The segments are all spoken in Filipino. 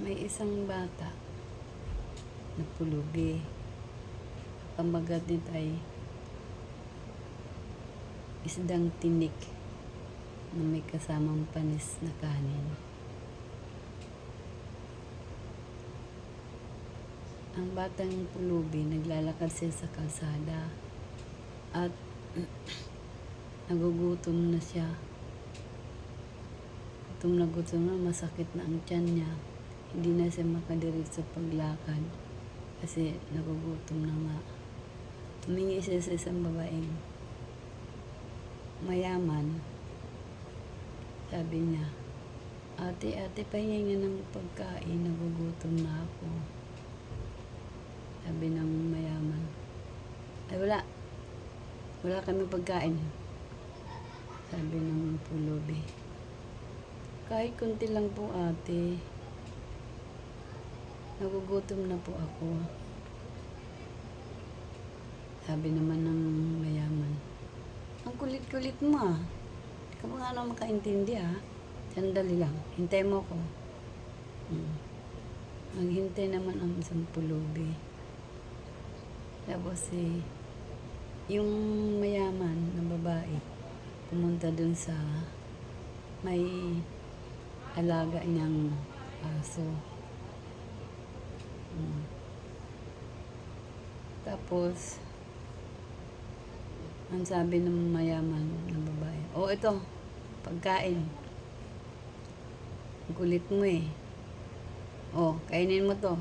May isang bata na pulubi. Pambagat nito ay isdang tinik na may kasamang panis na kanin. Ang batang pulubi naglalakad siya sa kalsada at nagugutom na siya. Gutom na, masakit na ang tiyan niya. Hindi na siya makadiretso sa paglakad kasi nagugutom na nga. Humingi siya sa isang babaeng mayaman. Sabi niya, ate, pahingi nga ng pagkain, nagugutom na ako. Sabi ng mayaman, ay wala kami pagkain. Sabi ng pulubi, kahit kunti lang po ate, nagugutom na po ako. Sabi naman ng mayaman, ang kulit-kulit mo ah. Hindi ka ba nga naman makaintindi ah. Sandali lang, hintay mo ko. Maghintay naman ang isang pulubi. Tapos yung mayaman na babae pumunta dun sa may alaga niyang aso. Tapos ang sabi ng mayaman na babae, ito, pagkain. Ang kulit mo eh. Kainin mo to.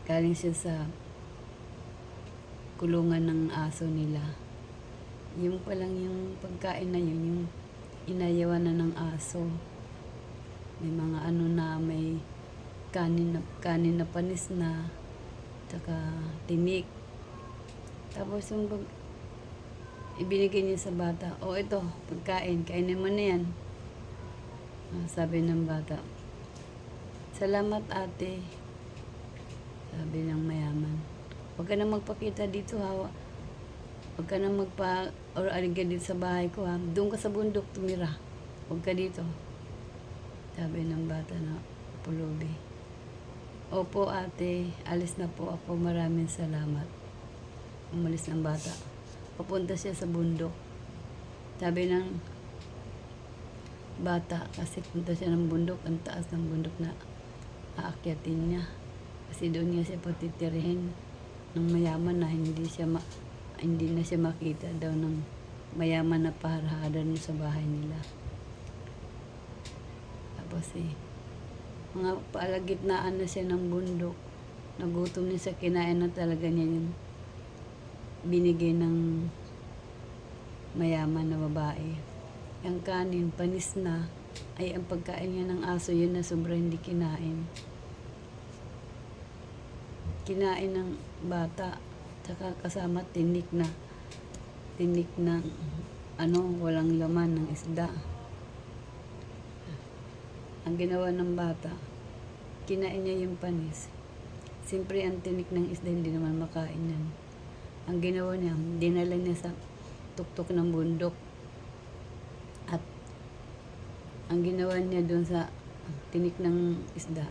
Galing siya sa kulungan ng aso nila. Yung palang yung pagkain na yun, yung inayawan na ng aso. May mga may kanin na panis na, tsaka tinik. Tapos yung ibinigay niya sa bata, ito, pagkain, kainin mo na yan. Sabi ng bata, salamat ate. Sabi ng mayaman, huwag ka na magpakita dito ha. Huwag ka na aligid dito sa bahay ko ha. Doon ka sa bundok tumira. Huwag ka dito. Sabi ng bata na pulubi, opo ate, alis na po ako, maraming salamat. Umalis ng bata. Papunta siya sa bundok. Sabi ng bata, kasi punta siya ng bundok, ang taas ng bundok na aakyatin niya. Kasi doon niya siya patitirihin ng mayaman na hindi na siya makita daw ng mayaman na paharada sa bahay nila. Tapos mga palagitnaan na siya ng bundok. Nagutom niya sa kinain na talaga niya yung binigay ng mayaman na babae. Ang kanin, panis na, ay ang pagkain niya ng aso, yun na sobrang hindi kinain. Kinain ng bata, tsaka kasama tinik na walang laman ng isda. Ang ginawa ng bata, kinain niya yung panis. Siyempre ang tinik ng isda hindi naman makain yan. Ang ginawa niya, dinala niya sa tuktok ng bundok. At ang ginawa niya doon sa tinik ng isda,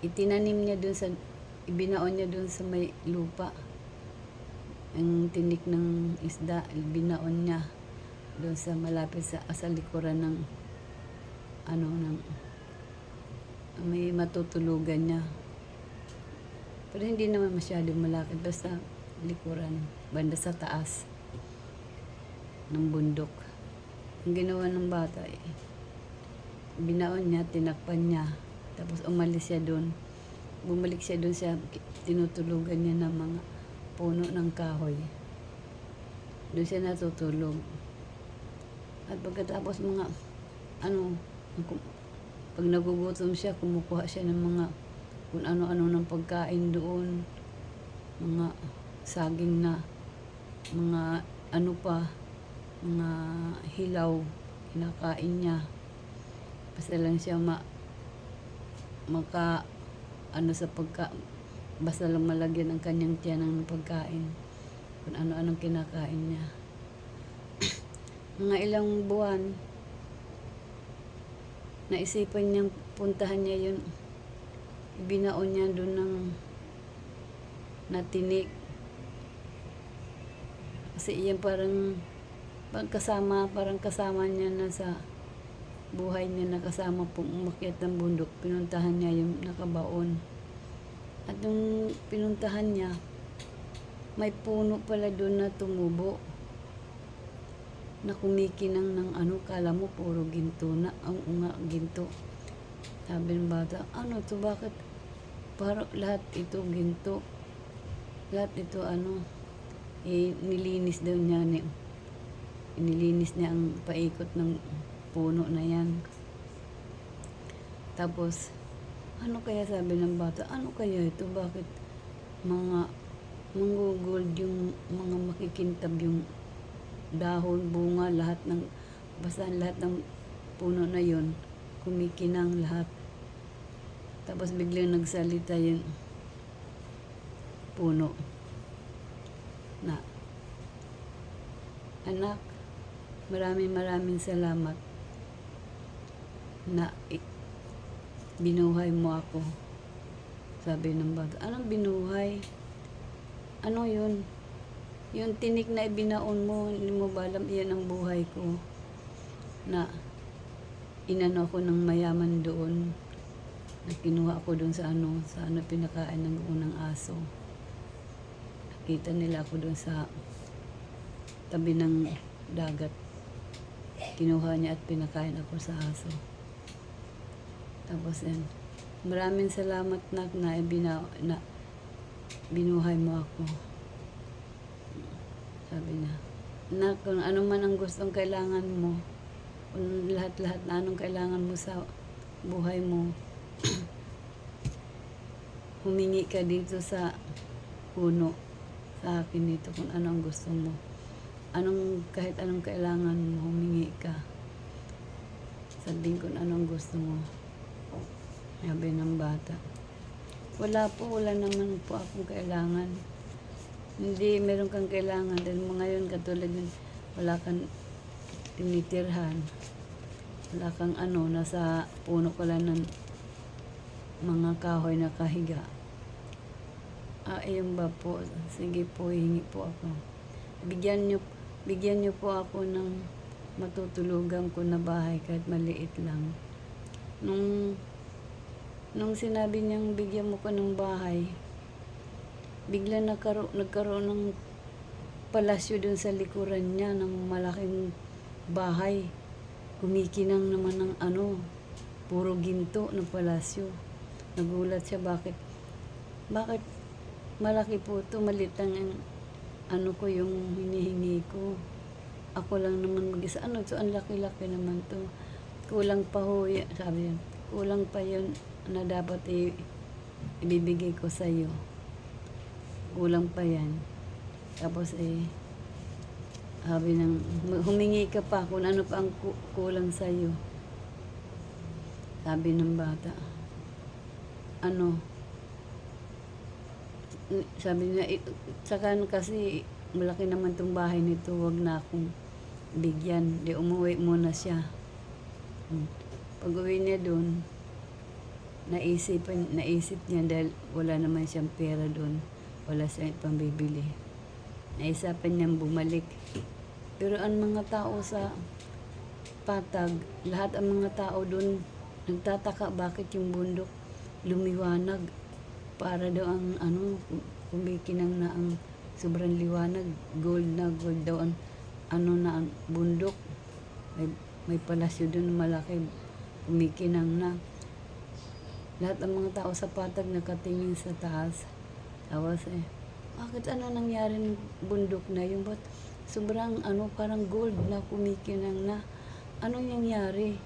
ibinaon niya doon sa may lupa. Ang tinik ng isda, ibinaon niya doon sa malapit sa likuran ng may matutulugan niya. Pero hindi naman masyadong malakad, basta likuran, banda sa taas ng bundok. Ang ginawa ng bata binaon niya, tinakpan niya, tapos umalis siya doon. Bumalik siya doon sa tinutulugan niya ng mga puno ng kahoy. Doon siya natutulog. At pagkatapos pag nagugutom siya, kumukuha siya ng mga kung ano-ano ng pagkain doon, mga saging na, mga mga hilaw, kinakain niya. Basta lang siya basta lang malagyan ang kanyang tiyan ng pagkain, kung ano-anong kinakain niya. Mga ilang buwan, naisipan niyang puntahan niya yun. Ibinaon niya doon ng natinik. Kasi iyan parang kasama niya na sa buhay niya, na kasama pong umakyat ng bundok. Pinuntahan niya yung nakabaon. At nung pinuntahan niya, may puno pala doon na tumubo, na kumikinang ng kala mo puro ginto na, ang unga ginto. Sabi ng bata, ano to, bakit parang lahat ito ginto, lahat ito nilinis daw niya, nilinis niya ang paikot ng puno na yan. Tapos ano kaya, sabi ng bata, ano kaya ito, bakit manggogold yung mga makikintab yung dahon, bunga, basta lahat ng puno na yon kumikinang lahat. Tapos biglang nagsalita yung puno na, anak, maraming salamat na binuhay mo ako. Sabi ng bata, anong binuhay? Ano yun? Yung tinik na ibinaon mo, hindi mo ba alam, iyan ang buhay ko. Na inano ko ng mayaman doon. Na kinuha ko doon sa pinakain ng unang aso. Nakita nila ako doon sa tabi ng dagat. Kinuha niya at pinakain ako sa aso. Tapos maraming salamat na binuhay mo ako. Sabi niya, na kung ano man ang gustong kailangan mo, kung lahat na anong kailangan mo sa buhay mo, humingi ka dito sa puno, sa akin dito, kung ano ang gusto mo. Kahit anong kailangan mo, humingi ka. Sabihin kung anong gusto mo. Sabi ng bata, wala naman po akong kailangan. Hindi, meron kang kailangan. Dahil mo ngayon, katulad yun, wala kang tinitirhan. Wala kang nasa puno ko lang ng mga kahoy na kahiga. Ayun ba po? Sige po, hingi po ako. Bigyan niyo po ako ng matutulugan ko na bahay, kahit maliit lang. Nung sinabi niyang bigyan mo ko ng bahay, bigla nagkaroon ng palasyo dun sa likuran niya, ng malaking bahay. Kumikinang naman ng puro ginto ng palasyo. Nagulat siya, bakit malaki po ito, maliit lang ang ko yung hinihingi ko. Ako lang naman mag-isa. To, ang laki-laki naman to. Kulang pa ho, sabi niya, kulang pa yun na dapat ibibigay ko sa iyo. Kulang pa yan. Tapos sabi ng, humingi ka pa kung ano pa ang kulang sa iyo. Sabi ng bata, sabi niya, saka kasi malaki naman tong bahay nito, wag na akong bigyan. Di umuwi muna siya. Pag uwi niya doon, naisip niya, dahil wala naman siyang pera doon, wala siyang pambibili. Naisapan niyang bumalik. Pero ang mga tao sa Patag, lahat ang mga tao doon nagtataka bakit yung bundok lumiwanag. Para daw ang kumikinang na ang sobrang liwanag, gold daw ang ang bundok. May palasyo doon malaki, kumikinang na. Lahat ng mga tao sa Patag nakatingin sa taas. Tapos bakit nangyari ng bundok na yung ba't sobrang parang gold na kumikinang na, anong nangyari?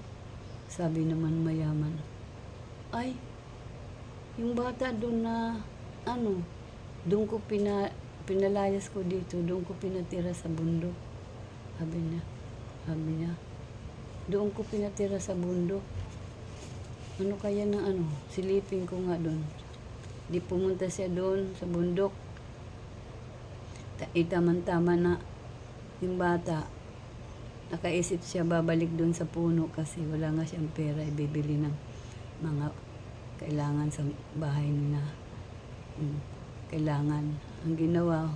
Sabi naman mayaman, ay yung bata doon na doon ko pinalayas ko dito, doon ko pinatira sa bundok. Sabi niya, doon ko pinatira sa bundok. Ano kaya silipin ko nga doon. Di pumunta siya doon sa bundok. Itaman-tama na yung bata nakaisip siya babalik doon sa puno kasi wala nga siyang pera ibibili ng mga kailangan sa bahay nila. Kailangan. Ang ginawa,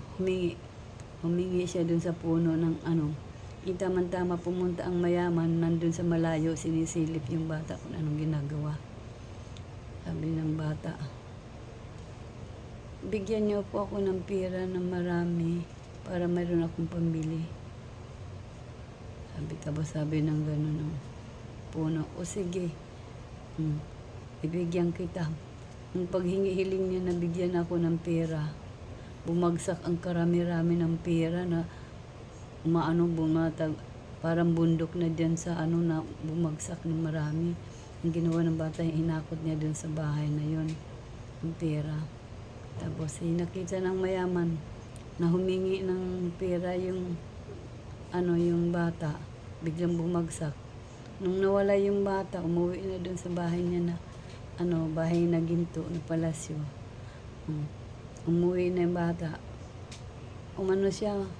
humingi siya doon sa puno ng ano. Tama-tama pumunta ang mayaman, nandun sa malayo, sinisilip yung bata kung anong ginagawa. Sabi ng bata, bigyan niyo po ako ng pera na marami para mayroon akong pambili. Sabi ng gano'n ng puno, o sige, ibigyan kita. Nung paghingi-hiling niya na bigyan ako ng pera, bumagsak ang karami-rami ng pera na bumatag, parang bundok na dyan sa na bumagsak ng marami. Ang ginawa ng bata, hinakot niya dun sa bahay na yon ang pera. Tapos nakita ng mayaman na humingi ng pera yung bata, biglang bumagsak. Nung nawala yung bata, umuwi na dun sa bahay niya na bahay na ginto na palasyo. Umuwi na yung bata.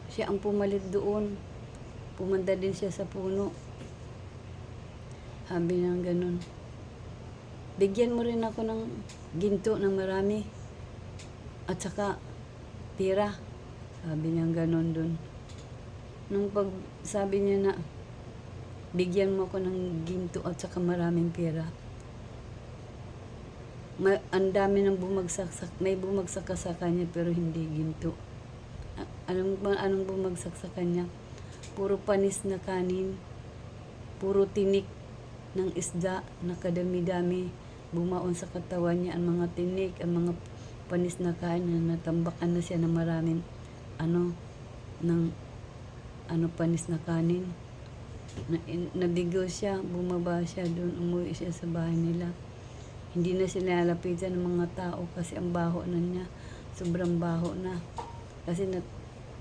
Siya ang pumalit doon. Pumunta din siya sa puno. Sabi niya ganun, bigyan mo rin ako ng ginto na marami at saka pera. Sabi niya ganun doon. Nung sabi niya na bigyan mo ako ng ginto at saka maraming pera, ang dami ng bumagsak, may bumagsak ka sa kanya pero hindi ginto. Anong bumagsak sa kanya? Puro panis na kanin, puro tinik ng isda na kadami-dami bumaon sa katawan niya. Ang mga tinik, ang mga panis na kanin, na natambakan na siya ng maraming panis na kanin. Nabigo siya, bumaba siya doon, umuwi siya sa bahay nila. Hindi na sila lalapitan ng mga tao kasi ang baho na niya, sobrang baho na. Kasi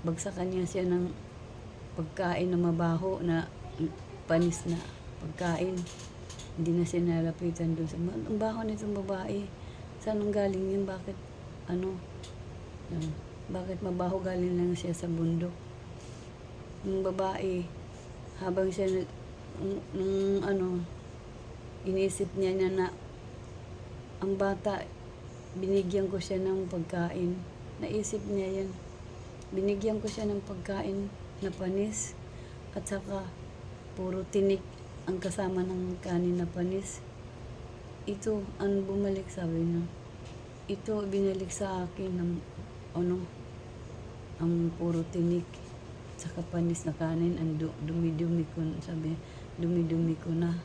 bagsakan niya siya ng pagkain na mabaho na panis na pagkain. Hindi na siya nalapitan doon. Ang baho nitong babae. Saan ang galing yun? Bakit bakit mabaho? Galing lang siya sa bundok. Yung babae, habang siya inisip niya na ang bata, binigyan ko siya ng pagkain. Naisip niya yan. Binigyan ko siya ng pagkain na panis at saka puro tinik ang kasama ng kanin na panis. Ito ang bumalik, sabi niya. Ito binalik sa akin ng ang puro tinik at saka panis na kanin, ang dumi-dumi ko, sabi, dumi-dumi ko na.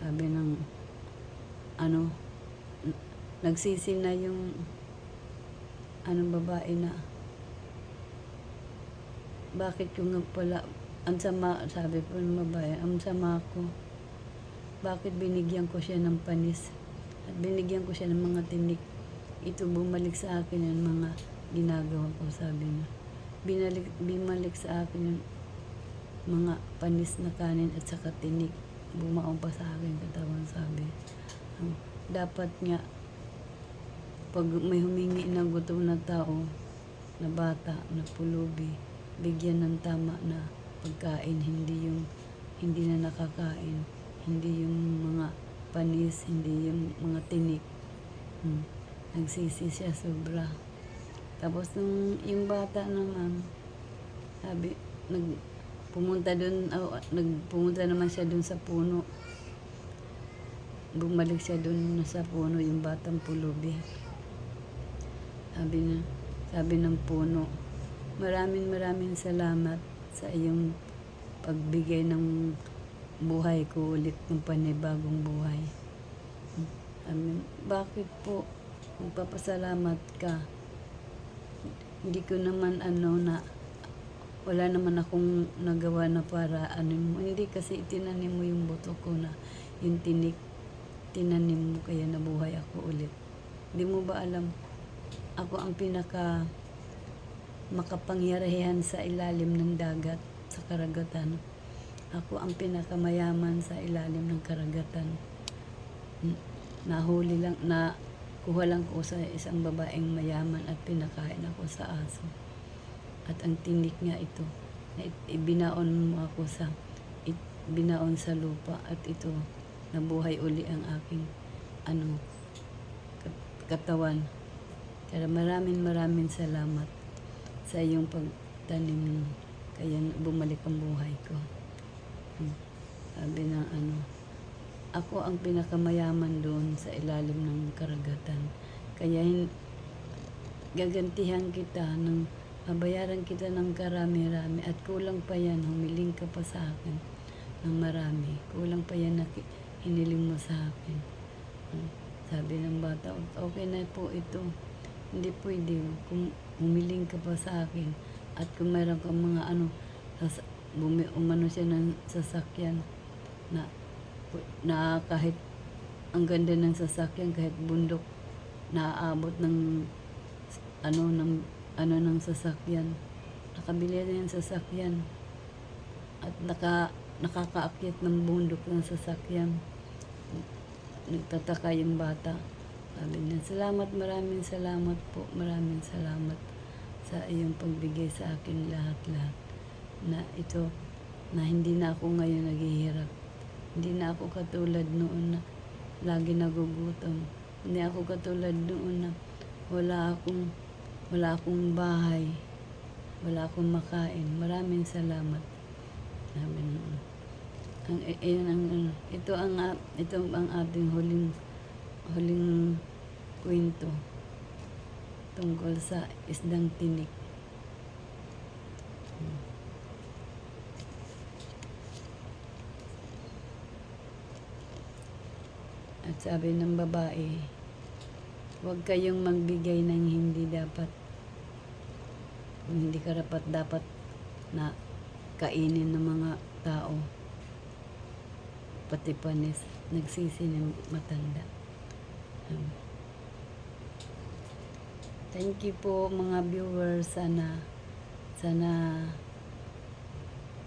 Sabi ng nagsisi na yung babae na bakit yung pala ang sama, sabi po ng babae, ang sama ko, bakit binigyan ko siya ng panis at binigyan ko siya ng mga tinik. Ito bumalik sa akin yung mga ginagawa ko, sabi niya. Bumalik sa akin yung mga panis na kanin at saka tinik, bumaon pa sa akin katawan, sabi. Dapat nga pag may humingi ng gutom na tao, na bata, na pulubi, bigyan ng tama na pagkain, hindi na nakakain, hindi yung mga panis, hindi yung mga tinik. Nagsisi siya sobra. Tapos yung bata naman, sabi, nagpumunta naman siya dun sa puno. Bumalik siya dun sa puno, yung batang pulubi. Sabi ng puno, maraming salamat sa iyong pagbigay ng buhay ko ulit, ng panibagong buhay. Bakit po magpapasalamat ka? Hindi ko naman na wala naman akong nagawa na para hindi kasi itinanim mo yung buto ko na yung tinik, tinanim mo kaya nabuhay ako ulit. Hindi mo ba alam, ako ang pinaka makapangyarihan sa ilalim ng dagat, sa karagatan. Ako ang pinakamayaman sa ilalim ng karagatan. Kuha lang ko sa isang babaeng mayaman at pinakain ako sa aso. At ang tinik niya ito, na ibinaon mo ako sa binaon sa lupa at ito nabuhay uli ang aking ano katawan. Kaya maraming salamat sa iyong pagtanim, kaya bumalik ang buhay ko. Sabi ng ako ang pinakamayaman doon sa ilalim ng karagatan. Kaya gagantihan kita ng babayaran kita ng karami-rami at kulang pa yan, humiling ka pa sa akin ng marami. Kulang pa yan na hiniling mo sa akin. Sabi ng bata, okay na po ito. Hindi pwede kung humiling ka pa sa akin at kung mayroon kang mga umano siya ng sasakyan na kahit ang ganda ng sasakyan, kahit bundok naaabot ng ng sasakyan. Nakabili na yung sasakyan at nakakaakyat ng bundok ng sasakyan. Nagtataka yung bata. Sabi niya, salamat, maraming salamat po, maraming salamat sa iyong pagbigay sa akin lahat-lahat. Na ito, na hindi na ako ngayon naghihirap. Hindi na ako katulad noon na lagi nagugutom. Hindi ako katulad noon na wala akong bahay, wala akong makain. Maraming salamat. Sabi niya. Ito ang ating huling kwento tungkol sa isdang tinik. At sabi ng babae, huwag kayong magbigay ng hindi dapat. Hindi dapat na kainin ng mga tao. Pati panis, nagsisi ng matanda. Thank you po mga viewers. Sana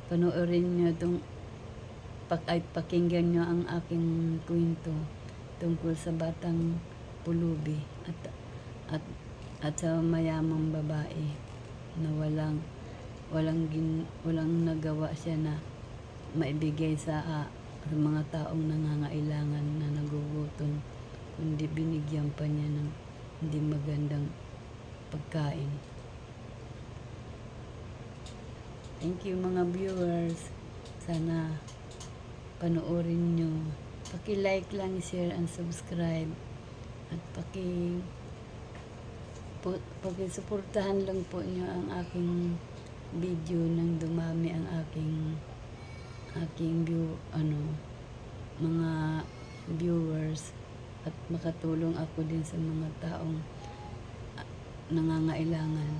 panoorin nyo pakinggan nyo ang aking kwento tungkol sa batang pulubi at sa mayamang babae na walang nagawa siya na maibigay sa mga taong nangangailangan na nagugutom, kundi binigyan pa niya ng hindi magandang pagkain. Thank you mga viewers. Sana panoorin nyo. Paki-like lang, share, and subscribe. At paki-suportahan lang po nyo ang aking video nang dumami ang aking mga viewers at makatulong ako din sa mga taong nangangailangan.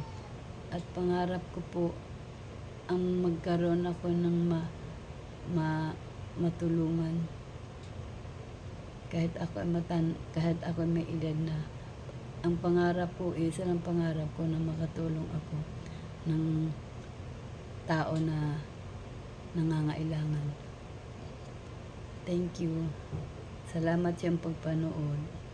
At pangarap ko po ang magkaroon ako ng matulungan kahit ako may edad na. Ang pangarap ko, isa lang pangarap ko na makatulong ako ng tao na nangangailangan. Thank you. Salamat sa pagpanood.